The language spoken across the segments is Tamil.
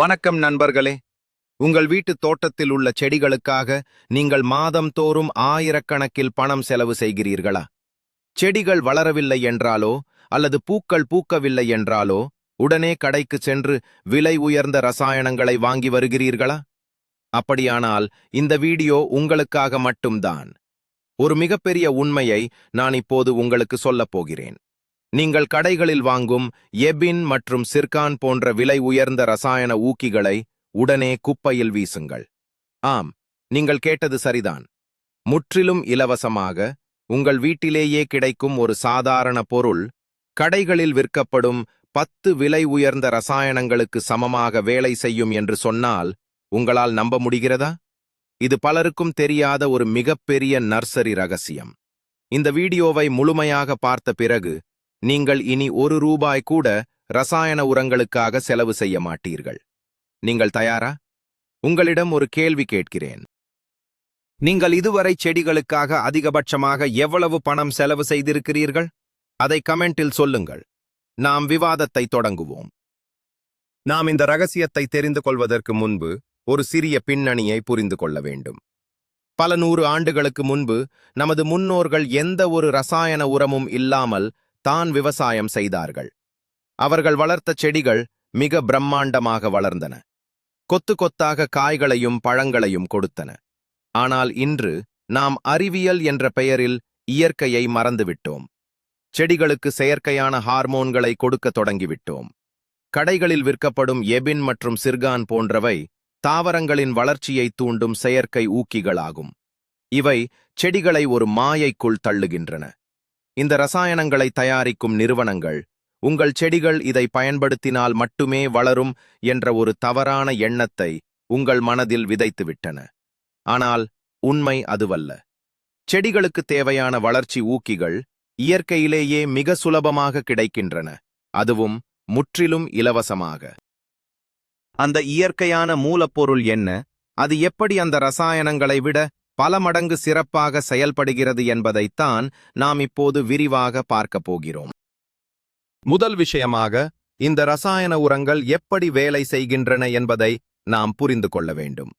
வணக்கம் நண்பர்களே. உங்கள் வீட்டு தோட்டத்தில் உள்ள செடிகளுக்காக நீங்கள் மாதம் தோறும் ஆயிரக்கணக்கில் பணம் செலவு செய்கிறீர்களா? செடிகள் வளரவில்லை என்றாலோ அல்லது பூக்கள் பூக்கவில்லை என்றாலோ உடனே கடைக்கு சென்று விலை உயர்ந்த ரசாயனங்களை வாங்கி வருகிறீர்களா? அப்படியானால் இந்த வீடியோ உங்களுக்காக மட்டும்தான். ஒரு மிகப்பெரிய உண்மையை நான் இப்போது உங்களுக்கு சொல்லப் போகிறேன். நீங்கள் கடைகளில் வாங்கும் எபின் மற்றும் சிர்கான் போன்ற விலை உயர்ந்த ரசாயன ஊக்கிகளை உடனே குப்பையில் வீசுங்கள். ஆம், நீங்கள் கேட்டது சரிதான். முற்றிலும் இலவசமாக உங்கள் வீட்டிலேயே கிடைக்கும் ஒரு சாதாரண பொருள் கடைகளில் விற்கப்படும் 10 விலை உயர்ந்த ரசாயனங்களுக்கு சமமாக வேலை செய்யும் என்று சொன்னால் உங்களால் நம்ப முடிகிறதா? இது பலருக்கும் தெரியாத ஒரு மிகப்பெரிய நர்சரி ரகசியம். இந்த வீடியோவை முழுமையாக பார்த்த பிறகு நீங்கள் இனி ₹1 கூட ரசாயன உரங்களுக்காக செலவு செய்ய மாட்டீர்கள். நீங்கள் தயாரா? உங்களிடம் ஒரு கேள்வி கேட்கிறேன். நீங்கள் இதுவரை செடிகளுக்காக அதிகபட்சமாக எவ்வளவு பணம் செலவு செய்திருக்கிறீர்கள்? அதை கமெண்டில் சொல்லுங்கள். நாம் விவாதத்தை தொடங்குவோம். நாம் இந்த ரகசியத்தை தெரிந்து கொள்வதற்கு முன்பு ஒரு சிறிய பின்னணியை புரிந்து கொள்ள வேண்டும். பல 100 ஆண்டுகளுக்கு முன்பு நமது முன்னோர்கள் எந்த ஒரு ரசாயன உரமும் இல்லாமல் தான் விவசாயம் செய்தார்கள். அவர்கள் வளர்த்த செடிகள் மிக பிரம்மாண்டமாக வளர்ந்தன. கொத்து கொத்தாக காய்களையும் பழங்களையும் கொடுத்தன. ஆனால் இன்று நாம் அறிவியல் என்ற பெயரில் இயற்கையை மறந்துவிட்டோம். செடிகளுக்கு செயற்கையான ஹார்மோன்களை கொடுக்க தொடங்கிவிட்டோம். கடைகளில் விற்கப்படும் எபின் மற்றும் சிர்கான் போன்றவை தாவரங்களின் வளர்ச்சியை தூண்டும் செயற்கை ஊக்கிகளாகும். இவை செடிகளை ஒரு மாயைக்குள் தள்ளுகின்றன. இந்த ரசாயனங்களை தயாரிக்கும் நிறுவனங்கள் உங்கள் செடிகள் இதை பயன்படுத்தினால் மட்டுமே வளரும் என்ற ஒரு தவறான எண்ணத்தை உங்கள் மனதில் விதைத்துவிட்டன. ஆனால் உண்மை அதுவல்ல. செடிகளுக்கு தேவையான வளர்ச்சி ஊக்கிகள் இயற்கையிலேயே மிக சுலபமாக கிடைக்கின்றன, அதுவும் முற்றிலும் இலவசமாக. அந்த இயற்கையான மூலப்பொருள் என்ன? அது எப்படி அந்த ரசாயனங்களை விட பல மடங்கு சிறப்பாக செயல்படுகிறது என்பதைத்தான் நாம் இப்போது விரிவாக பார்க்கப் போகிறோம். முதல் விஷயமாக, இந்த ரசாயன உரங்கள் எப்படி வேலை செய்கின்றன என்பதை நாம் புரிந்து கொள்ள வேண்டும்.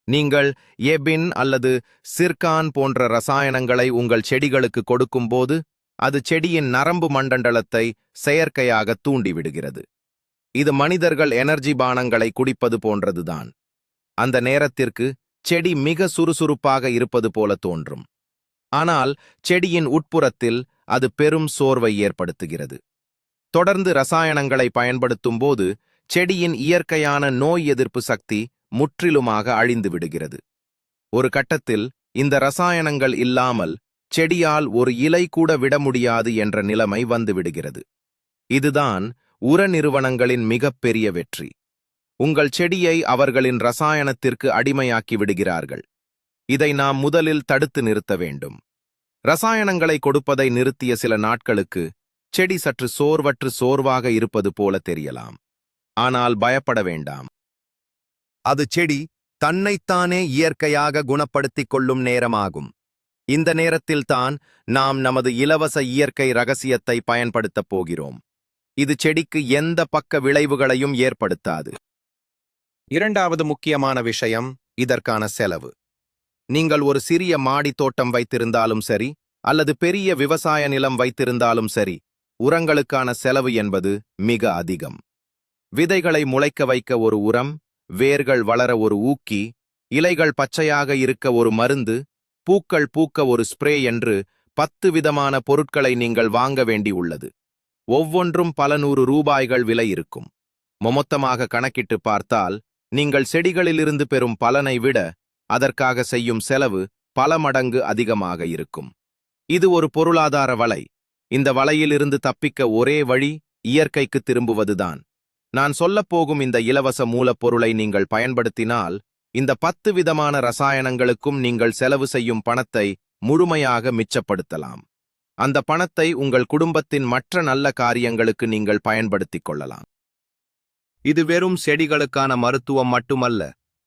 நீங்கள் எபின் அல்லது சிர்கான் போன்ற ரசாயனங்களை உங்கள் செடிகளுக்கு கொடுக்கும்போது அது செடியின் நரம்பு மண்டலத்தை செயற்கையாக தூண்டிவிடுகிறது. இது மனிதர்கள் எனர்ஜி பானங்களை குடிப்பது போன்றதுதான். அந்த நேரத்திற்கு செடி மிக சுறுசுறுப்பாக இருப்பது போல தோன்றும். ஆனால் செடியின் உட்புறத்தில் அது பெரும் சோர்வை ஏற்படுத்துகிறது. தொடர்ந்து ரசாயனங்களை பயன்படுத்தும் போது செடியின் இயற்கையான நோய் எதிர்ப்பு சக்தி முற்றிலுமாக அழிந்து விடுகிறது. ஒரு கட்டத்தில் இந்த ரசாயனங்கள் இல்லாமல் செடியால் ஒரு இலை கூட விட முடியாது என்ற நிலைமை வந்துவிடுகிறது. இதுதான் உர நிறுவனங்களின் மிகப்பெரிய வெற்றி. உங்கள் செடியை அவர்களின் ரசாயனத்திற்கு அடிமையாக்கி விடுகிறார்கள். இதை நாம் முதலில் தடுத்து நிறுத்த வேண்டும். ரசாயனங்களை கொடுப்பதை நிறுத்திய சில நாட்களுக்கு செடி சற்று சோர்வாக இருப்பது போல தெரியலாம். ஆனால் பயப்பட வேண்டாம். அது செடி தன்னைத்தானே இயற்கையாக குணப்படுத்திக் கொள்ளும் நேரமாகும். இந்த நேரத்தில்தான் நாம் நமது இலவச இயற்கை ரகசியத்தை பயன்படுத்தப் போகிறோம். இது செடிக்கு எந்த பக்க விளைவுகளையும் ஏற்படுத்தாது. இரண்டாவது முக்கியமான விஷயம் இதற்கான செலவு. நீங்கள் ஒரு சிறிய மாடி தோட்டம் வைத்திருந்தாலும் சரி அல்லது பெரிய விவசாய நிலம் வைத்திருந்தாலும் சரி, உரங்களுக்கான செலவு என்பது மிக அதிகம். விதைகளை முளைக்க வைக்க ஒரு உரம், வேர்கள் வளர ஒரு ஊக்கி, இலைகள் பச்சையாக இருக்க ஒரு மருந்து, பூக்கள் பூக்க ஒரு ஸ்ப்ரே என்று 10 விதமான பொருட்களை நீங்கள் வாங்க வேண்டியுள்ளது. ஒவ்வொன்றும் பல ₹100 விலை இருக்கும். மொத்தமாக கணக்கிட்டு பார்த்தால் நீங்கள் செடிகளிலிருந்து பெறும் பலனை விட அதற்காக செய்யும் செலவு பல மடங்கு அதிகமாக இருக்கும். இது ஒரு பொருளாதார வலை. இந்த வலையிலிருந்து தப்பிக்க ஒரே வழி இயற்கைக்கு திரும்புவதுதான். நான் சொல்லப்போகும் இந்த இலவச மூலப்பொருளை நீங்கள் பயன்படுத்தினால் இந்த 10 விதமான ரசாயனங்களுக்கும் நீங்கள் செலவு செய்யும் பணத்தை முழுமையாக மிச்சப்படுத்தலாம். அந்த பணத்தை உங்கள் குடும்பத்தின் மற்ற நல்ல காரியங்களுக்கு நீங்கள் பயன்படுத்திக் கொள்ளலாம். இது வெறும் செடிகளுக்கான மருத்துவம் மட்டுமல்ல,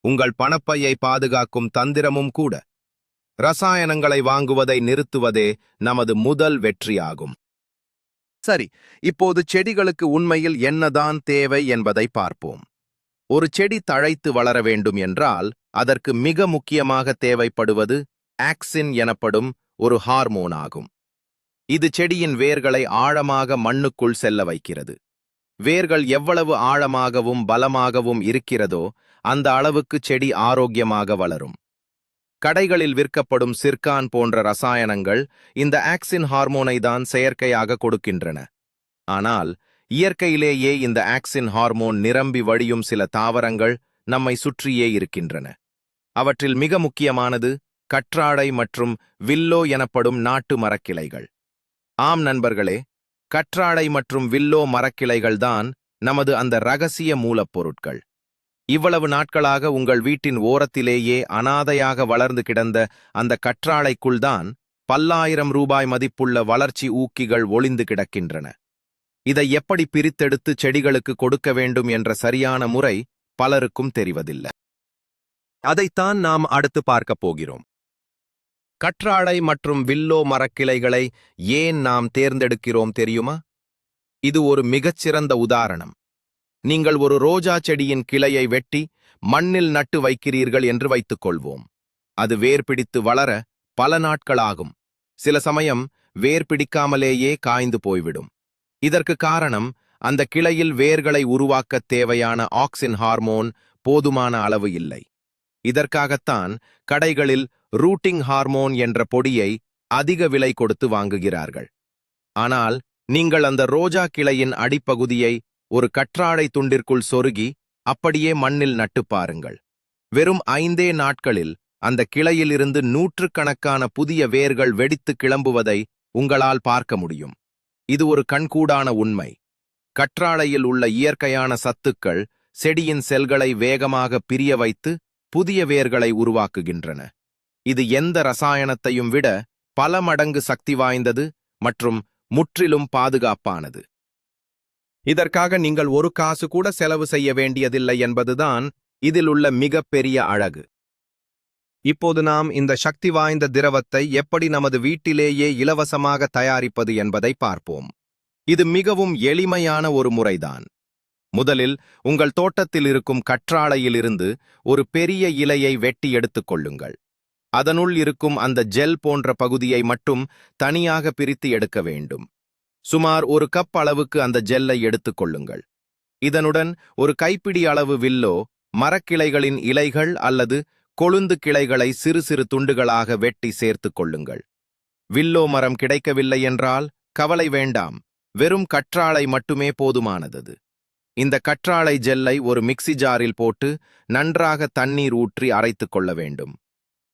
உங்கள் பணப்பையை பாதுகாக்கும் தந்திரமும் கூட. ரசாயனங்களை வாங்குவதை நிறுத்துவதே நமது முதல் வெற்றியாகும். சரி, இப்போது செடிகளுக்கு உண்மையில் என்னதான் தேவை என்பதை பார்ப்போம். ஒரு செடி தழைத்து வளர வேண்டும் என்றால் அதற்கு மிக முக்கியமாக தேவைப்படுவது ஆக்சின் எனப்படும் ஒரு ஹார்மோன் ஆகும். இது செடியின் வேர்களை ஆழமாக மண்ணுக்குள் செல்ல வைக்கிறது. வேர்கள் எவ்வளவு ஆழமாகவும் பலமாகவும் இருக்கிறதோ அந்த அளவுக்கு செடி ஆரோக்கியமாக வளரும். கடைகளில் விற்கப்படும் சிர்கான் போன்ற ரசாயனங்கள் இந்த ஆக்சின் ஹார்மோனை தான் செயற்கையாக கொடுக்கின்றன. ஆனால் இயற்கையிலேயே இந்த ஆக்சின் ஹார்மோன் நிரம்பி வழியும் சில தாவரங்கள் நம்மை சுற்றியே இருக்கின்றன. அவற்றில் மிக முக்கியமானது கற்றாழை மற்றும் வில்லோ எனப்படும் நாட்டு மரக்கிளைகள். ஆம் நண்பர்களே, கற்றாழை மற்றும் வில்லோ மரக்கிளைகள்தான் நமது அந்த ரகசிய மூலப்பொருட்கள். இவ்வளவு நாட்களாக உங்கள் வீட்டின் ஓரத்திலேயே அனாதையாக வளர்ந்து கிடந்த அந்த கற்றாழைக்குள்தான் பல்லாயிரம் ரூபாய் மதிப்புள்ள வளர்ச்சி ஊக்கிகள் ஒளிந்து கிடக்கின்றன. இதை எப்படி பிரித்தெடுத்து செடிகளுக்கு கொடுக்க வேண்டும் என்ற சரியான முறை பலருக்கும் தெரிவதில்லை. அதைத்தான் நாம் அடுத்து பார்க்கப் போகிறோம். கற்றாழை மற்றும் வில்லோ மரக்கிளைகளை ஏன் நாம் தேர்ந்தெடுக்கிறோம் தெரியுமா? இது ஒரு மிகச்சிறந்த உதாரணம். நீங்கள் ஒரு ரோஜா செடியின் கிளையை வெட்டி மண்ணில் நட்டு வைக்கிறீர்கள் என்று வைத்துக் கொள்வோம். அது வேர் பிடித்து வளர பல நாட்களாகும். சில சமயம் வேர் பிடிக்காமலேயே காய்ந்து போய்விடும். இதற்கு காரணம் அந்த கிளையில் வேர்களை உருவாக்கத் தேவையான ஆக்சின் ஹார்மோன் போதுமான அளவு இல்லை. இதற்காகத்தான் கடைகளில் ரூட்டிங் ஹார்மோன் என்ற பொடியை அதிக விலை கொடுத்து வாங்குகிறார்கள். ஆனால் நீங்கள் அந்த ரோஜா கிளையின் அடிப்பகுதியை ஒரு கற்றாழை துண்டிற்குள் சொருகி அப்படியே மண்ணில் நட்டு பாருங்கள். வெறும் 5 நாட்களில் அந்த கிளையிலிருந்து நூற்றுக்கணக்கான புதிய வேர்கள் வெடித்து கிளம்புவதை உங்களால் பார்க்க முடியும். இது ஒரு கண்கூடான உண்மை. கற்றாழையில் உள்ள இயற்கையான சத்துக்கள் செடியின் செல்களை வேகமாக பிரிய வைத்து புதிய வேர்களை உருவாக்குகின்றன. இது எந்த ரசாயனத்தையும் விட பல மடங்கு சக்தி வாய்ந்தது மற்றும் முற்றிலும் பாதுகாப்பானது. இதற்காக நீங்கள் ஒரு காசு கூட செலவு செய்ய வேண்டியதில்லை என்பதுதான் இதில் உள்ள மிகப்பெரிய அழகு. இப்போது நாம் இந்த சக்தி வாய்ந்த திரவத்தை எப்படி நமது வீட்டிலேயே இலவசமாக தயாரிப்பது என்பதை பார்ப்போம். இது மிகவும் எளிமையான ஒரு முறைதான். முதலில் உங்கள் தோட்டத்தில் இருக்கும் கற்றாழையிலிருந்து ஒரு பெரிய இலையை வெட்டி எடுத்துக் கொள்ளுங்கள். அதனுள் இருக்கும் அந்த ஜெல் போன்ற பகுதியை மட்டும் தனியாக பிரித்து எடுக்க வேண்டும். சுமார் 1 கப் அளவுக்கு அந்த ஜெல்லை எடுத்துக் கொள்ளுங்கள். இதனுடன் ஒரு கைப்பிடி அளவு வில்லோ மரக்கிளைகளின் இலைகள் அல்லது கொழுந்து கிளைகளை சிறு சிறு துண்டுகளாக வெட்டி சேர்த்துக் கொள்ளுங்கள். வில்லோ மரம் கிடைக்கவில்லை என்றால் கவலை வேண்டாம், வெறும் கற்றாழை மட்டுமே போதுமானது. இந்த கற்றாழை ஜெல்லை ஒரு மிக்ஸி ஜாரில் போட்டு நன்றாக தண்ணீர் ஊற்றி அரைத்துக் கொள்ள வேண்டும்.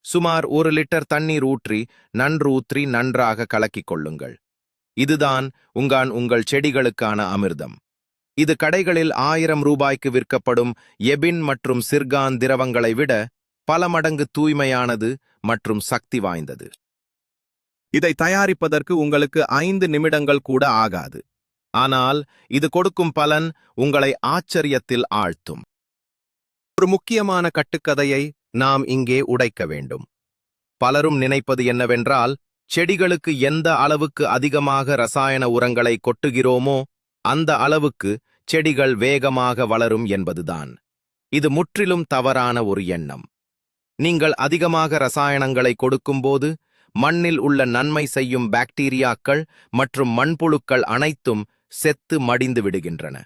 சுமார் 1 லிட்டர் தண்ணீர் ஊற்றி நன்றாக கலக்கிக் கொள்ளுங்கள். இதுதான் உங்கள் செடிகளுக்கான அமிர்தம். இது கடைகளில் 1000 ரூபாய்க்கு விற்கப்படும் எபின் மற்றும் சிர்கான் திரவங்களை விட பல மடங்கு தூய்மையானது மற்றும் சக்தி வாய்ந்தது. இதை தயாரிப்பதற்கு உங்களுக்கு 5 நிமிடங்கள் கூட ஆகாது. ஆனால் இது கொடுக்கும் பலன் உங்களை ஆச்சரியத்தில் ஆழ்த்தும். ஒரு முக்கியமான கட்டுக்கதையை நாம் இங்கே உடைக்க வேண்டும். பலரும் நினைப்பது என்னவென்றால், செடிகளுக்கு எந்த அளவுக்கு அதிகமாக ரசாயன உரங்களை கொட்டுகிறோமோ அந்த அளவுக்கு செடிகள் வேகமாக வளரும் என்பதுதான். இது முற்றிலும் தவறான ஒரு எண்ணம். நீங்கள் அதிகமாக ரசாயனங்களை கொடுக்கும்போது மண்ணில் உள்ள நன்மை செய்யும் பாக்டீரியாக்கள் மற்றும் மண்புழுக்கள் அனைத்தும் செத்து மடிந்து விடுகின்றன.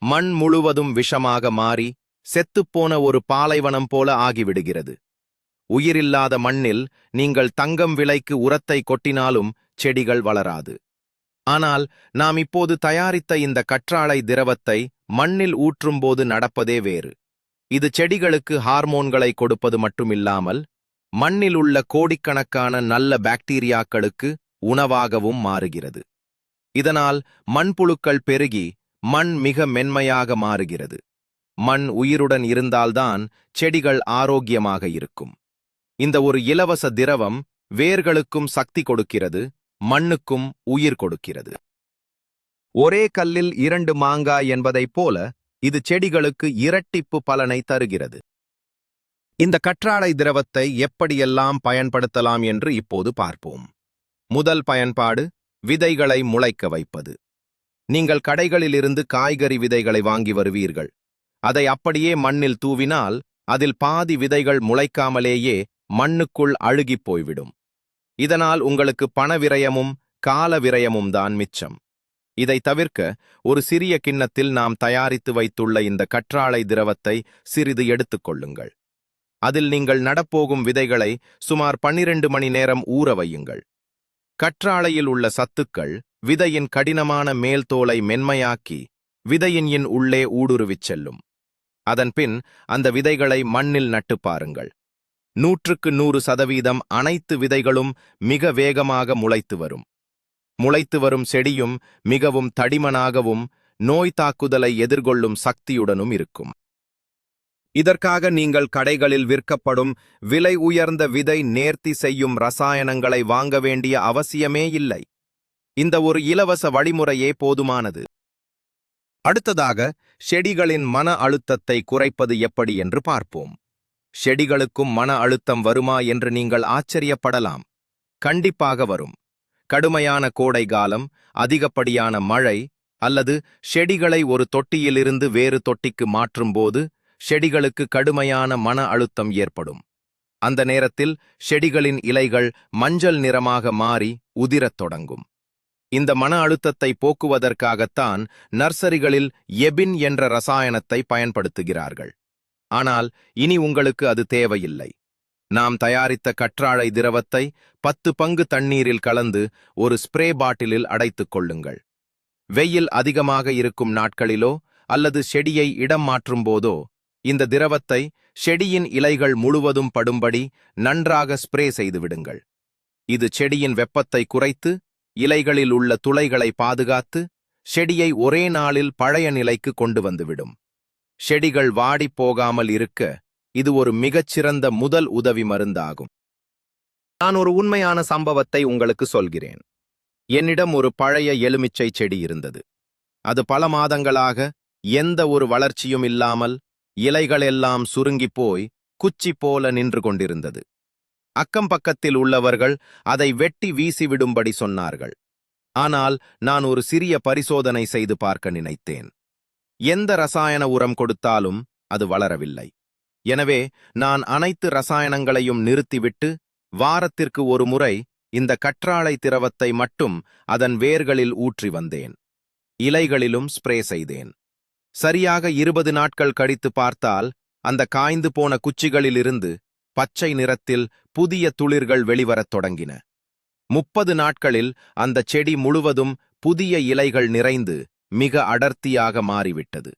மண் முழுவதும் விஷமாக மாறி செத்துப்போன ஒரு பாலைவனம் போல ஆகிவிடுகிறது. உயிரில்லாத மண்ணில் நீங்கள் தங்கம் விலைக்கு உரத்தை கொட்டினாலும் செடிகள் வளராது. ஆனால் நாம் இப்போது தயாரித்த இந்த கற்றாழை திரவத்தை மண்ணில் ஊற்றும்போது நடப்பதே வேறு. இது செடிகளுக்கு ஹார்மோன்களை கொடுப்பது மட்டுமில்லாமல் மண்ணில் உள்ள கோடிக்கணக்கான நல்ல பாக்டீரியாக்களுக்கு உணவாகவும் மாறுகிறது. இதனால் மண்புழுக்கள் பெருகி மண் மிக மென்மையாக மாறுகிறது. மண் உயிருடன் இருந்தால்தான் செடிகள் ஆரோக்கியமாக இருக்கும். இந்த ஒரு இலவச திரவம் வேர்களுக்கும் சக்தி கொடுக்கிறது, மண்ணுக்கும் உயிர் கொடுக்கிறது. ஒரே கல்லில் 2 மாங்காய் என்பதைப் போல இது செடிகளுக்கு இரட்டிப்பு பலனை தருகிறது. இந்த கற்றாழை திரவத்தை எப்படியெல்லாம் பயன்படுத்தலாம் என்று இப்போது பார்ப்போம். முதல் பயன்பாடு விதைகளை முளைக்க வைப்பது. நீங்கள் கடைகளிலிருந்து காய்கறி விதைகளை வாங்கி வருவீர்கள். அதை அப்படியே மண்ணில் தூவினால் அதில் பாதி விதைகள் முளைக்காமலேயே மண்ணுக்குள் அழுகிப் போய்விடும். இதனால் உங்களுக்கு பண விரயமும் கால விரயமும் தான் மிச்சம். இதை தவிர்க்க ஒரு சிறிய கிண்ணத்தில் நாம் தயாரித்து வைத்துள்ள இந்த கற்றாழை திரவத்தை சிறிது எடுத்துக்கொள்ளுங்கள். அதில் நீங்கள் நடப்போகும் விதைகளை சுமார் 12 மணி நேரம் ஊற வையுங்கள். கற்றாழையில் உள்ள சத்துக்கள் விதையின் கடினமான மேல் தோலை மென்மையாக்கி விதையின் உள்ளே ஊடுருவிச் செல்லும். அதன்பின் அந்த விதைகளை மண்ணில் நட்டு பாருங்கள். 100க்கு 100% அனைத்து விதைகளும் மிக வேகமாக முளைத்து வரும். முளைத்து வரும் செடியும் மிகவும் தடிமனாகவும் நோய் தாக்குதலை எதிர்கொள்ளும் சக்தியுடனும் இருக்கும். இதற்காக நீங்கள் கடைகளில் விற்கப்படும் விலை உயர்ந்த விதை நேர்த்தி செய்யும் ரசாயனங்களை வாங்க வேண்டிய அவசியமே இல்லை. இந்த ஒரு இலவச வழிமுறையே போதுமானது. அடுத்ததாக செடிகளின் மன அழுத்தத்தை குறைப்பது எப்படி என்று பார்ப்போம். செடிகளுக்கும் மன அழுத்தம் வருமா என்று நீங்கள் ஆச்சரியப்படலாம். கண்டிப்பாக வரும். கடுமையான கோடை காலம், அதிகப்படியான மழை அல்லது செடிகளை ஒரு தொட்டியிலிருந்து வேறு தொட்டிக்கு மாற்றும்போது செடிகளுக்கு கடுமையான மன அழுத்தம் ஏற்படும். அந்த நேரத்தில் செடிகளின் இலைகள் மஞ்சள் நிறமாக மாறி உதிரத் தொடங்கும். இந்த மன அழுத்தத்தை போக்குவதற்காகத்தான் நர்சரிகளில் எபின் என்ற ரசாயனத்தை பயன்படுத்துகிறார்கள். ஆனால் இனி உங்களுக்கு அது தேவையில்லை. நாம் தயாரித்த கற்றாழை திரவத்தை 10 பங்கு தண்ணீரில் கலந்து ஒரு ஸ்ப்ரே பாட்டிலில் அடைத்துக் கொள்ளுங்கள். வெயில் அதிகமாக இருக்கும் நாட்களிலோ அல்லது செடியை இடம் மாற்றும் போதோ இந்த திரவத்தை செடியின் இலைகள் முழுவதும் படும்படி நன்றாக ஸ்ப்ரே செய்து விடுங்கள். இது செடியின் வெப்பத்தை குறைத்து இலைகளில் உள்ள துளைகளை பாதுகாத்து செடியை ஒரே நாளில் பழைய நிலைக்கு கொண்டு வந்துவிடும். செடிகள் வாடிப் போகாமல் இருக்க இது ஒரு மிகச்சிறந்த முதல் உதவி மருந்தாகும். நான் ஒரு உண்மையான சம்பவத்தை உங்களுக்கு சொல்கிறேன். என்னிடம் ஒரு பழைய எலுமிச்சை செடி இருந்தது. அது பல மாதங்களாக எந்த ஒரு வளர்ச்சியும் இல்லாமல் இலைகளெல்லாம் சுருங்கிப் போய் குச்சி போல நின்று கொண்டிருந்தது. அக்கம் பக்கத்தில் உள்ளவர்கள் அதை வெட்டி வீசிவிடும்படி சொன்னார்கள். ஆனால் நான் ஒரு சிறிய பரிசோதனை செய்து பார்க்க நினைத்தேன். எந்த ரசாயன உரம் கொடுத்தாலும் அது வளரவில்லை. எனவே நான் அனைத்து ரசாயனங்களையும் நிறுத்திவிட்டு வாரத்திற்கு ஒரு முறை இந்த கற்றாழை திரவத்தை மட்டும் அதன் வேர்களில் ஊற்றி வந்தேன். இலைகளிலும் ஸ்ப்ரே செய்தேன். சரியாக 20 நாட்கள் கழித்து பார்த்தால் அந்த காய்ந்து போன குச்சிகளிலிருந்து பச்சை நிறத்தில் புதிய துளிர்கள் வெளிவரத் தொடங்கின. 30 நாட்களில் அந்த செடி முழுவதும் புதிய இலைகள் நிறைந்து மிக அடர்த்தியாக மாறிவிட்டது.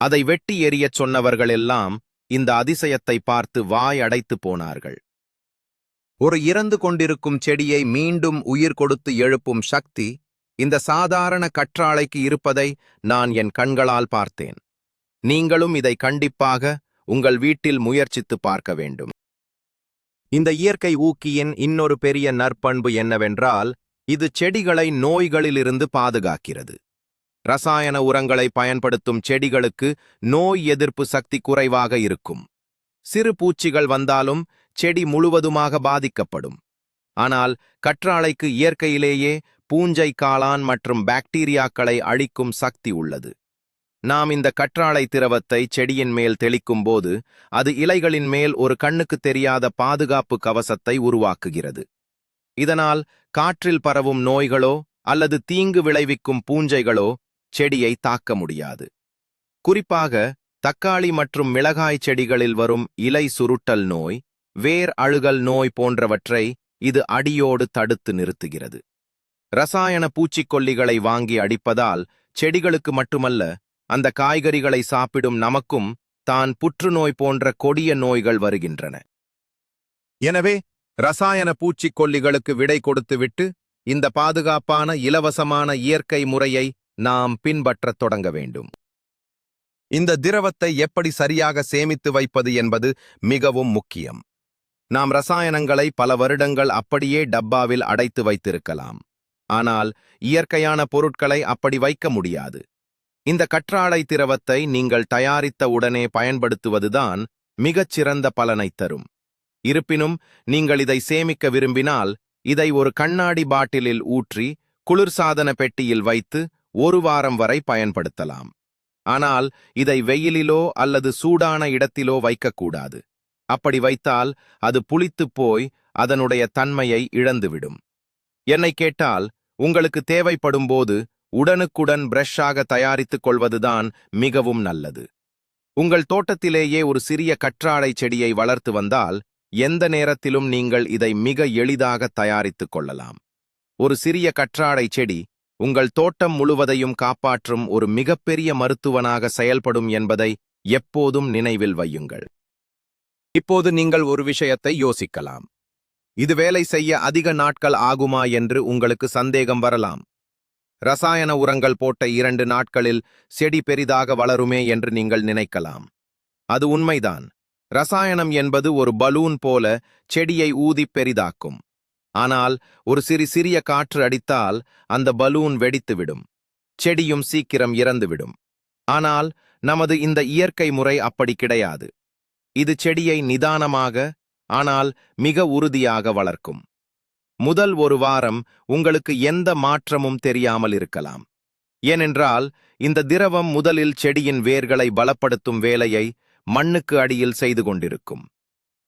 அதை வெட்டி எறியச் சொன்னவர்களெல்லாம் இந்த அதிசயத்தை பார்த்து வாய் அடைத்து போனார்கள். ஒரு இறந்து கொண்டிருக்கும் செடியை மீண்டும் உயிர் கொடுத்து எழுப்பும் சக்தி இந்த சாதாரண கற்றாழைக்கு இருப்பதை நான் என் கண்களால் பார்த்தேன். நீங்களும் இதை கண்டிப்பாக உங்கள் வீட்டில் முயற்சித்து பார்க்க வேண்டும். இந்த இயற்கை ஊக்கியின் இன்னொரு பெரிய நற்பண்பு என்னவென்றால் இது செடிகளை நோய்களிலிருந்து பாதுகாக்கிறது. ரசாயன உரங்களை பயன்படுத்தும் செடிகளுக்கு நோய் எதிர்ப்பு சக்தி குறைவாக இருக்கும். சிறு பூச்சிகள் வந்தாலும் செடி முழுவதுமாக பாதிக்கப்படும். ஆனால் கற்றாழைக்கு இயற்கையிலேயே பூஞ்சை, காளான் மற்றும் பாக்டீரியாக்களை அழிக்கும் சக்தி உள்ளது. நாம் இந்த கற்றாழை திரவத்தை செடியின் மேல் தெளிக்கும் போது அது இலைகளின் மேல் ஒரு கண்ணுக்கு தெரியாத பாதுகாப்பு கவசத்தை உருவாக்குகிறது. இதனால் காற்றில் பரவும் நோய்களோ அல்லது தீங்கு விளைவிக்கும் பூஞ்சைகளோ செடியை தாக்க முடியாது. குறிப்பாக தக்காளி மற்றும் மிளகாய் செடிகளில் வரும் இலை சுருட்டல் நோய், வேர் அழுகல் நோய் போன்றவற்றை இது அடியோடு தடுத்து நிறுத்துகிறது. ரசாயன பூச்சிக்கொல்லிகளை வாங்கி அடிப்பதால் செடிகளுக்கு மட்டுமல்ல, அந்த காய்கறிகளை சாப்பிடும் நமக்கும் தான் புற்றுநோய் போன்ற கொடிய நோய்கள் வருகின்றன. எனவே ரசாயன பூச்சிக்கொல்லிகளுக்கு விடை கொடுத்துவிட்டு இந்த பாதுகாப்பான இலவசமான இயற்கை முறையை நாம் பின்பற்றத் தொடங்க வேண்டும். இந்த திரவத்தை எப்படி சரியாக சேமித்து வைப்பது என்பது மிகவும் முக்கியம். நாம் ரசாயனங்களை பல வருடங்கள் அப்படியே டப்பாவில் அடைத்து வைத்திருக்கலாம். ஆனால் இயற்கையான பொருட்களை அப்படி வைக்க முடியாது. இந்த கற்றாழை திரவத்தை நீங்கள் தயாரித்த உடனே பயன்படுத்துவதுதான் மிகச்சிறந்த பலனைத் தரும். இருப்பினும் நீங்கள் இதை சேமிக்க விரும்பினால் இதை ஒரு கண்ணாடி பாட்டிலில் ஊற்றி குளிர்சாதன பெட்டியில் வைத்து 1 வாரம் வரை பயன்படுத்தலாம். ஆனால் இதை வெயிலிலோ அல்லது சூடான இடத்திலோ வைக்கக்கூடாது. அப்படி வைத்தால் அது புளித்துப் போய் அதனுடைய தன்மையை இழந்துவிடும். என்னை கேட்டால், உங்களுக்கு தேவைப்படும்போது உடனுக்குடன் பிரஷ்ஷாக தயாரித்துக் கொள்வதுதான் மிகவும் நல்லது. உங்கள் தோட்டத்திலேயே ஒரு சிறிய கற்றாழை செடியை வளர்த்து வந்தால் எந்த நேரத்திலும் நீங்கள் இதை மிக எளிதாக தயாரித்துக் கொள்ளலாம். ஒரு சிறிய கற்றாழை செடி உங்கள் தோட்டம் முழுவதையும் காப்பாற்றும் ஒரு மிகப்பெரிய மருத்துவனாக செயல்படும் என்பதை எப்போதும் நினைவில் வையுங்கள். இப்போது நீங்கள் ஒரு விஷயத்தை யோசிக்கலாம். இது வேலை செய்ய அதிக நாட்கள் ஆகுமா என்று உங்களுக்கு சந்தேகம் வரலாம். ரசாயன உரங்கள் போட்ட 2 நாட்களில் செடி பெரிதாக வளருமே என்று நீங்கள் நினைக்கலாம். அது உண்மைதான். ரசாயனம் என்பது ஒரு பலூன் போல செடியை ஊதிப் பெரிதாக்கும். ஆனால் ஒரு சிறிய காற்று அடித்தால் அந்த பலூன் வெடித்துவிடும். செடியும் சீக்கிரம் இறந்துவிடும். ஆனால் நமது இந்த இயற்கை முறை அப்படி கிடையாது. இது செடியை நிதானமாக ஆனால் மிக உறுதியாக வளர்க்கும். முதல் ஒரு வாரம் உங்களுக்கு எந்த மாற்றமும் தெரியாமல் இருக்கலாம். ஏனென்றால் இந்த திரவம் முதலில் செடியின் வேர்களை பலப்படுத்தும் வேலையை மண்ணுக்கு அடியில் செய்து கொண்டிருக்கும்.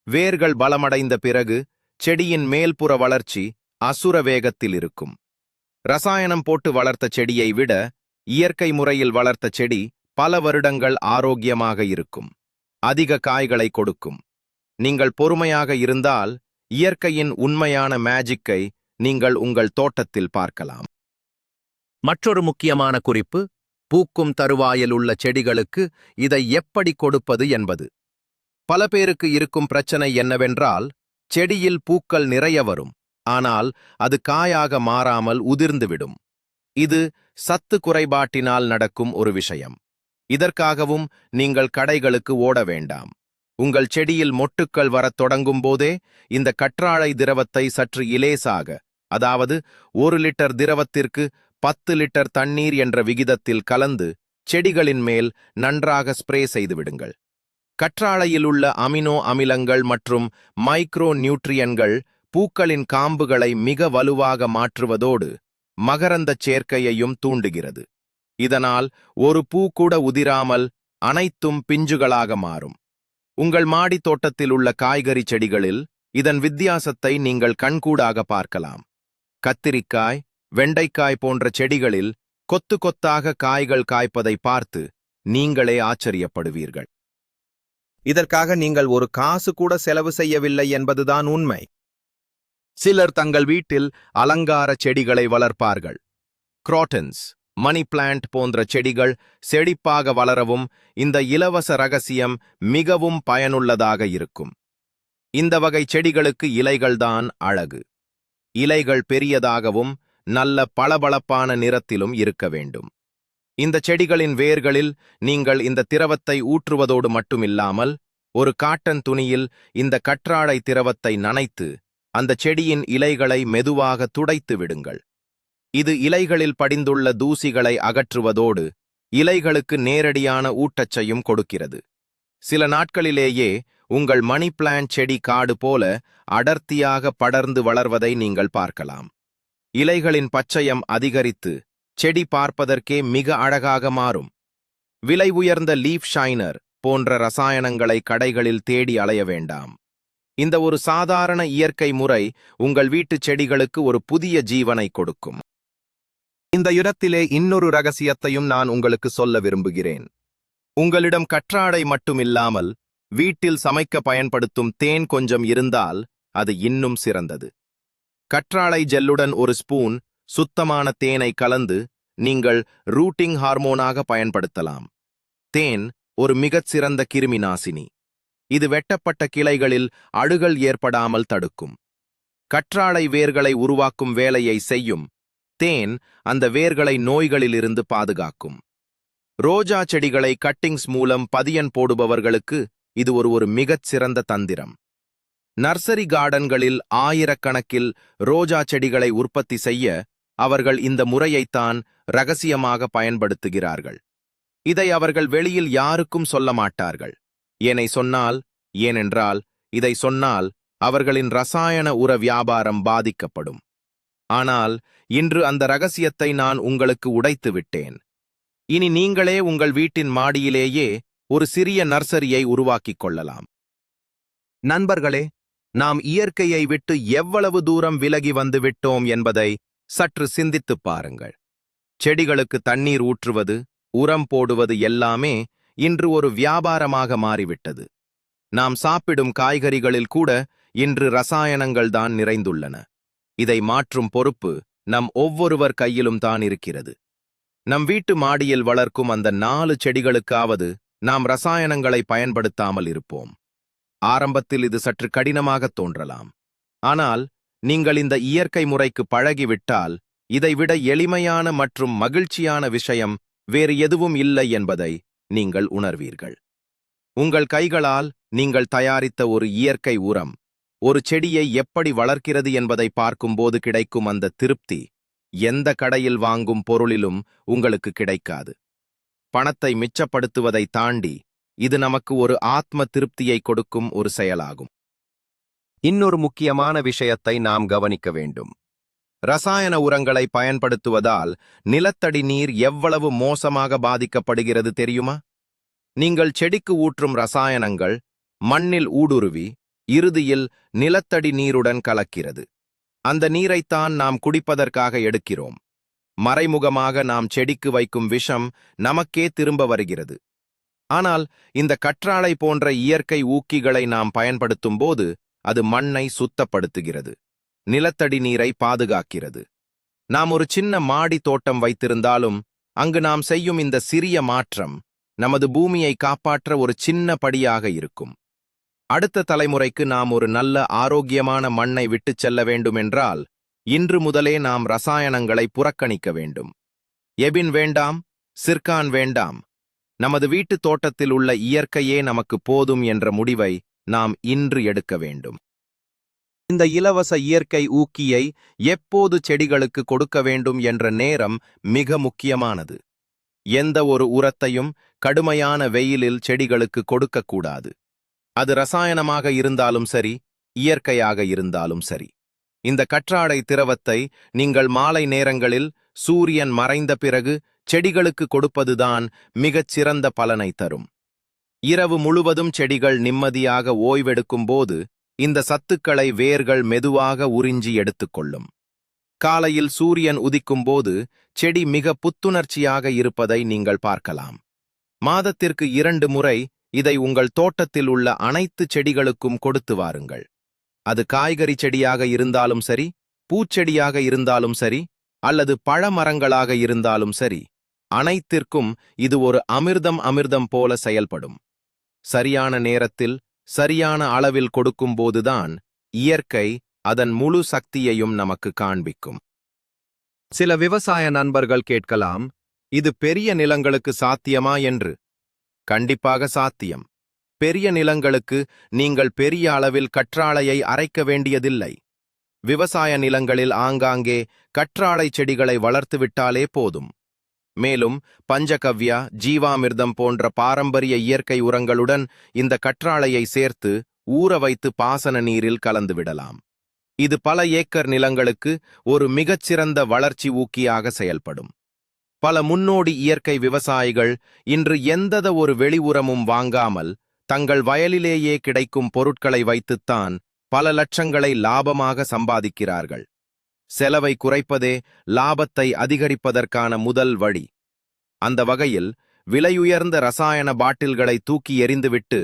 வேர்கள் பலமடைந்த பிறகு செடியின் மேல்புற வளர்ச்சி அசுர வேகத்தில் இருக்கும். ரசாயனம் போட்டு வளர்த்த செடியை விட இயற்கை முறையில் வளர்த்த செடி பல வருடங்கள் ஆரோக்கியமாக இருக்கும். அதிக காய்களை கொடுக்கும். நீங்கள் பொறுமையாக இருந்தால் இயற்கையின் உண்மையான மேஜிக்கை நீங்கள் உங்கள் தோட்டத்தில் பார்க்கலாம். மற்றொரு முக்கியமான குறிப்பு, பூக்கும் தருவாயில் உள்ள செடிகளுக்கு இதை எப்படி கொடுப்பது என்பது. பல பேருக்கு இருக்கும் பிரச்சனை என்னவென்றால், செடியில் பூக்கள் நிறைய வரும், ஆனால் அது காயாக மாறாமல் உதிர்ந்துவிடும். இது சத்து குறைபாட்டினால் நடக்கும் ஒரு விஷயம். இதற்காகவும் நீங்கள் கடைகளுக்கு ஓட வேண்டாம். உங்கள் செடியில் மொட்டுக்கள் வரத் தொடங்கும் போதே இந்த கற்றாழை திரவத்தை சற்று இலேசாக, அதாவது 1 லிட்டர் திரவத்திற்கு 10 லிட்டர் தண்ணீர் என்ற விகிதத்தில் கலந்து செடிகளின் மேல் நன்றாக ஸ்ப்ரே செய்துவிடுங்கள். கற்றாழையில் உள்ள அமினோ அமிலங்கள் மற்றும் மைக்ரோ நியூட்ரியன்கள் பூக்களின் காம்புகளை மிக வலுவாக மாற்றுவதோடு மகரந்தச் சேர்க்கையையும் தூண்டுகிறது. இதனால் ஒரு பூ கூட உதிராமல் அனைத்தும் பிஞ்சுகளாக மாறும். உங்கள் மாடி தோட்டத்தில் உள்ள காய்கறி செடிகளில் இதன் வித்தியாசத்தை நீங்கள் கண்கூடாக பார்க்கலாம். கத்திரிக்காய், வெண்டைக்காய் போன்ற செடிகளில் கொத்து கொத்தாக காய்கள் காய்ப்பதை பார்த்து நீங்களே ஆச்சரியப்படுவீர்கள். இதற்காக நீங்கள் ஒரு காசு கூட செலவு செய்யவில்லை என்பதுதான் உண்மை. சிலர் தங்கள் வீட்டில் அலங்கார செடிகளை வளர்ப்பார்கள். குரோட்டன்ஸ், மணி பிளான்ட் போன்ற செடிகள் செழிப்பாக வளரவும் இந்த இலவச ரகசியம் மிகவும் பயனுள்ளதாக இருக்கும். இந்த வகை செடிகளுக்கு இலைகள்தான் அழகு. இலைகள் பெரியதாகவும் நல்ல பளபளப்பான நிறத்திலும் இருக்க வேண்டும். இந்த செடிகளின் வேர்களில் நீங்கள் இந்த திரவத்தை ஊற்றுவதோடு மட்டுமில்லாமல் ஒரு காட்டன் துணியில் இந்த கற்றாழை திரவத்தை நனைத்து அந்த செடியின் இலைகளை மெதுவாக துடைத்து விடுங்கள். இது இலைகளில் படிந்துள்ள தூசிகளை அகற்றுவதோடு இலைகளுக்கு நேரடியான ஊட்டச்சையும் கொடுக்கிறது. சில நாட்களிலேயே உங்கள் மணி பிளான்ட் செடி காடு போல அடர்த்தியாக படர்ந்து வளர்வதை நீங்கள் பார்க்கலாம். இலைகளின் பச்சையம் அதிகரித்து செடி பார்ப்பதற்கே மிக அழகாக மாறும். விலை உயர்ந்த லீஃப் ஷைனர் போன்ற ரசாயனங்களை கடைகளில் தேடி அலைய வேண்டாம். இந்த ஒரு சாதாரண இயற்கை முறை உங்கள் வீட்டுச் செடிகளுக்கு ஒரு புதிய ஜீவனை கொடுக்கும். இந்த இடத்திலே இன்னொரு ரகசியத்தையும் நான் உங்களுக்கு சொல்ல விரும்புகிறேன். உங்களிடம் கற்றாழை மட்டுமில்லாமல் வீட்டில் சமைக்க பயன்படுத்தும் தேன் கொஞ்சம் இருந்தால் அது இன்னும் சிறந்தது. கற்றாழை ஜெல்லுடன் ஒரு ஸ்பூன் சுத்தமான தேனை கலந்து நீங்கள் ரூட்டிங் ஹார்மோனாக பயன்படுத்தலாம். தேன் ஒரு மிகச் சிறந்த கிருமி நாசினி. இது வெட்டப்பட்ட கிளைகளில் அழுகல் ஏற்படாமல் தடுக்கும். கற்றாழை வேர்களை உருவாக்கும் வேலையை செய்யும். தேன் அந்த வேர்களை நோய்களிலிருந்து பாதுகாக்கும். ரோஜா செடிகளை கட்டிங்ஸ் மூலம் பதியன் போடுபவர்களுக்கு இது ஒரு மிகச் சிறந்த தந்திரம். நர்சரி கார்டன்களில் ஆயிரக்கணக்கில் ரோஜா செடிகளை உற்பத்தி செய்ய அவர்கள் இந்த முறையைத்தான் ரகசியமாக பயன்படுத்துகிறார்கள். இதை அவர்கள் வெளியில் யாருக்கும் சொல்ல மாட்டார்கள். ஏனென்றால் இதை சொன்னால் அவர்களின் ரசாயன உர வியாபாரம் பாதிக்கப்படும். ஆனால் இன்று அந்த ரகசியத்தை நான் உங்களுக்கு உடைத்து விட்டேன். இனி நீங்களே உங்கள் வீட்டின் மாடியிலேயே ஒரு சிறிய நர்சரியை உருவாக்கிக் கொள்ளலாம். நண்பர்களே, நாம் இயற்கையை விட்டு எவ்வளவு தூரம் விலகி வந்து விட்டோம் என்பதை சற்று சிந்தித்துப் பாருங்கள். செடிகளுக்கு தண்ணீர் ஊற்றுவது, உரம் போடுவது எல்லாமே இன்று ஒரு வியாபாரமாக மாறிவிட்டது. நாம் சாப்பிடும் காய்கறிகளில் கூட இன்று ரசாயனங்கள் தான் நிறைந்துள்ளன. இதை மாற்றும் பொறுப்பு நம் ஒவ்வொருவர் கையிலும் தான் இருக்கிறது. நம் வீட்டு மாடியில் வளர்க்கும் அந்த 4 செடிகளுக்காவது நாம் ரசாயனங்களை பயன்படுத்தாமல் இருப்போம். ஆரம்பத்தில் இது சற்று கடினமாகத் தோன்றலாம். ஆனால் நீங்கள் இந்த இயற்கை முறைக்கு பழகிவிட்டால் இதைவிட எளிமையான மற்றும் மகிழ்ச்சியான விஷயம் வேறு எதுவும் இல்லை என்பதை நீங்கள் உணர்வீர்கள். உங்கள் கைகளால் நீங்கள் தயாரித்த ஒரு இயற்கை உரம் ஒரு செடியை எப்படி வளர்க்கிறது என்பதை பார்க்கும்போது கிடைக்கும் அந்த திருப்தி எந்த கடையில் வாங்கும் பொருளிலும் உங்களுக்கு கிடைக்காது. பணத்தை மிச்சப்படுத்துவதை தாண்டி இது நமக்கு ஒரு ஆத்ம திருப்தியை கொடுக்கும் ஒரு செயலாகும். இன்னொரு முக்கியமான விஷயத்தை நாம் கவனிக்க வேண்டும். ரசாயன உரங்களை பயன்படுத்துவதால் நிலத்தடி நீர் எவ்வளவு மோசமாக பாதிக்கப்படுகிறது தெரியுமா? நீங்கள் செடிக்கு ஊற்றும் ரசாயனங்கள் மண்ணில் ஊடுருவி இறுதியில் நிலத்தடி நீருடன் கலக்கிறது. அந்த நீரைத்தான் நாம் குடிப்பதற்காக எடுக்கிறோம். மறைமுகமாக நாம் செடிக்கு வைக்கும் விஷம் நமக்கே திரும்ப வருகிறது. ஆனால் இந்த கற்றாழை போன்ற இயற்கை ஊக்கிகளை நாம் பயன்படுத்தும் போது அது மண்ணை சுத்தப்படுத்துகிறது, நிலத்தடி நீரை பாதுகாக்கிறது. நாம் ஒரு சின்ன மாடி தோட்டம் வைத்திருந்தாலும் அங்கு நாம் செய்யும் இந்த சிறிய மாற்றம் நமது பூமியை காப்பாற்ற ஒரு சின்ன படியாக இருக்கும். அடுத்த தலைமுறைக்கு நாம் ஒரு நல்ல ஆரோக்கியமான மண்ணை விட்டுச் செல்ல வேண்டுமென்றால் இன்று முதலே நாம் ரசாயனங்களை புறக்கணிக்க வேண்டும். எபின் வேண்டாம், சிர்கான் வேண்டாம். நமது வீட்டுத் தோட்டத்தில் உள்ள இயற்கையே நமக்கு போதும் என்ற முடிவை நாம் இன்று எடுக்க வேண்டும். இந்த இலவச இயற்கை ஊக்கியை எப்போது செடிகளுக்கு கொடுக்க வேண்டும் என்ற நேரம் மிக முக்கியமானது. எந்த ஒரு உரத்தையும் கடுமையான வெயிலில் செடிகளுக்கு கொடுக்கக்கூடாது. அது ரசாயனமாக இருந்தாலும் சரி, இயற்கையாக இருந்தாலும் சரி. இந்த கற்றாழை திரவத்தை நீங்கள் மாலை நேரங்களில் சூரியன் மறைந்த பிறகு செடிகளுக்கு கொடுப்பதுதான் மிகச் சிறந்த பலனை தரும். இரவு முழுவதும் செடிகள் நிம்மதியாக ஓய்வெடுக்கும் போது இந்த சத்துக்களை வேர்கள் மெதுவாக உறிஞ்சி எடுத்துக்கொள்ளும். காலையில் சூரியன் உதிக்கும் போது செடி மிக புத்துணர்ச்சியாக இருப்பதை நீங்கள் பார்க்கலாம். மாதத்திற்கு 2 முறை இதை உங்கள் தோட்டத்தில் உள்ள அனைத்து செடிகளுக்கும் கொடுத்து வாருங்கள். அது காய்கறி செடியாக இருந்தாலும் சரி, பூச்செடியாக இருந்தாலும் சரி, அல்லது பழமரங்களாக இருந்தாலும் சரி, அனைத்திற்கும் இது ஒரு அமிர்தம் போல செயல்படும். சரியான நேரத்தில் சரியான அளவில் கொடுக்கும்போதுதான் இயற்கை அதன் முழு சக்தியையும் நமக்கு காண்பிக்கும். சில விவசாய நண்பர்கள் கேட்கலாம், இது பெரிய நிலங்களுக்கு சாத்தியமா என்று. கண்டிப்பாக சாத்தியம். பெரிய நிலங்களுக்கு நீங்கள் பெரிய அளவில் கற்றாழையை அரைக்க வேண்டியதில்லை. விவசாய நிலங்களில் ஆங்காங்கே கற்றாழை செடிகளை வளர்த்துவிட்டாலே போதும். மேலும் பஞ்சகவ்யா, ஜீவாமிர்தம் போன்ற பாரம்பரிய இயற்கை உரங்களுடன் இந்த கற்றாழையை சேர்த்து ஊற வைத்து பாசன நீரில் கலந்துவிடலாம். இது பல ஏக்கர் நிலங்களுக்கு ஒரு மிகச்சிறந்த வளர்ச்சி ஊக்கியாக செயல்படும். பல முன்னோடி இயற்கை விவசாயிகள் இன்று எந்தத ஒரு வெளி உரமும் வாங்காமல் தங்கள் வயலிலேயே கிடைக்கும் பொருட்களை வைத்துத்தான் பல லட்சங்களை லாபமாக சம்பாதிக்கிறார்கள். செலவை குறைப்பதே லாபத்தை அதிகரிப்பதற்கான முதல் வழி. அந்த வகையில் விலையுயர்ந்த ரசாயன பாட்டில்களை தூக்கி எறிந்துவிட்டு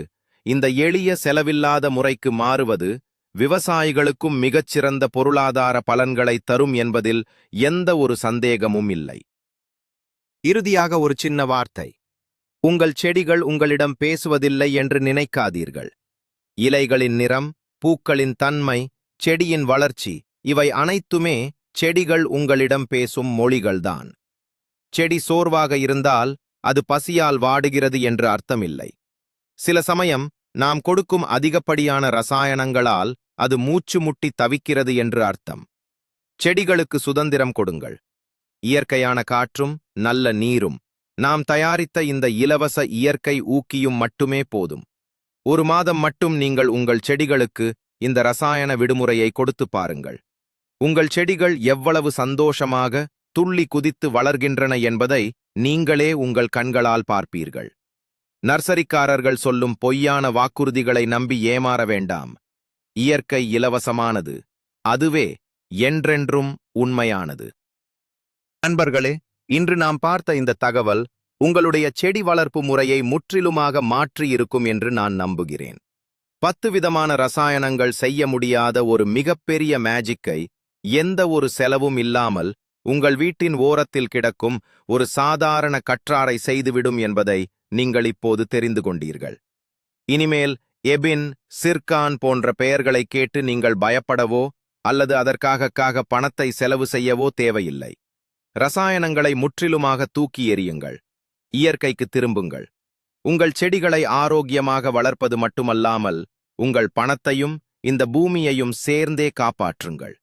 இந்த எளிய செலவில்லாத முறைக்கு மாறுவது விவசாயிகளுக்கும் மிகச்சிறந்த பொருளாதார பலன்களை தரும் என்பதில் எந்த ஒரு சந்தேகமும் இல்லை. இறுதியாக ஒரு சின்ன வார்த்தை. உங்கள் செடிகள் உங்களிடம் பேசுவதில்லை என்று நினைக்காதீர்கள். இலைகளின் நிறம், பூக்களின் தன்மை, செடியின் வளர்ச்சி இவை அனைத்துமே செடிகள் உங்களிடம் பேசும் மொழிகள்தான். செடி சோர்வாக இருந்தால் அது பசியால் வாடுகிறது என்று அர்த்தமில்லை. சில சமயம் நாம் கொடுக்கும் அதிகப்படியான ரசாயனங்களால் அது மூச்சு முட்டி தவிக்கிறது என்று அர்த்தம். செடிகளுக்கு சுதந்திரம் கொடுங்கள். இயற்கையான காற்றும் நல்ல நீரும் நாம் தயாரித்த இந்த இலவச இயற்கை ஊக்கியும் மட்டுமே போதும். 1 மாதம் மட்டும் நீங்கள் உங்கள் செடிகளுக்கு இந்த ரசாயன விடுமுறையை கொடுத்து பாருங்கள். உங்கள் செடிகள் எவ்வளவு சந்தோஷமாக துள்ளி குதித்து வளர்கின்றன என்பதை நீங்களே உங்கள் கண்களால் பார்ப்பீர்கள். நர்சரிக்காரர்கள் சொல்லும் பொய்யான வாக்குறுதிகளை நம்பி ஏமாற வேண்டாம். இயற்கை இலவசமானது, அதுவே என்றென்றும் உண்மையானது. நண்பர்களே, இன்று நாம் பார்த்த இந்த தகவல் உங்களுடைய செடி வளர்ப்பு முறையை முற்றிலுமாக மாற்றியிருக்கும் என்று நான் நம்புகிறேன். 10 விதமான ரசாயனங்கள் செய்ய முடியாத ஒரு மிகப்பெரிய மேஜிக்கை எந்த ஒரு செலவும் இல்லாமல் உங்கள் வீட்டின் ஓரத்தில் கிடக்கும் ஒரு சாதாரண கற்றாரை செய்துவிடும் என்பதை நீங்கள் இப்போது தெரிந்து கொண்டீர்கள். இனிமேல் எபின், சிர்கான் போன்ற பெயர்களை கேட்டு நீங்கள் பயப்படவோ அல்லது அதற்காக பணத்தை செலவு செய்யவோ தேவையில்லை. ரசாயனங்களை முற்றிலுமாக தூக்கி எறியுங்கள். இயற்கைக்கு திரும்புங்கள். உங்கள் செடிகளை ஆரோக்கியமாக வளர்ப்பது மட்டுமல்லாமல் உங்கள் பணத்தையும் இந்த பூமியையும் சேர்ந்தே காப்பாற்றுங்கள்.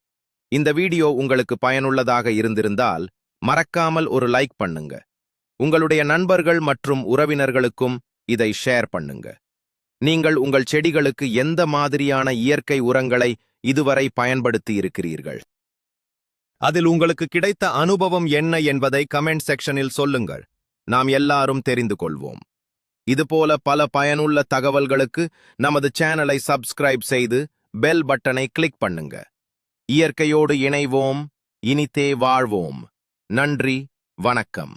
இந்த வீடியோ உங்களுக்கு பயனுள்ளதாக இருந்திருந்தால் மறக்காமல் ஒரு லைக் பண்ணுங்க. உங்களுடைய நண்பர்கள் மற்றும் உறவினர்களுக்கும் இதை ஷேர் பண்ணுங்க. நீங்கள் உங்கள் செடிகளுக்கு எந்த மாதிரியான இயற்கை உரங்களை இதுவரை பயன்படுத்தி இருக்கிறீர்கள்? அதில் உங்களுக்கு கிடைத்த அனுபவம் என்ன என்பதை கமெண்ட் செக்ஷனில் சொல்லுங்கள். நாம் எல்லாரும் தெரிந்து கொள்வோம். இதுபோல பல பயனுள்ள தகவல்களுக்கு நமது சேனலை சப்ஸ்கிரைப் செய்து பெல் பட்டனை கிளிக் பண்ணுங்க. இயற்கையோடு இணைவோம், இனிதே வாழ்வோம். நன்றி, வணக்கம்.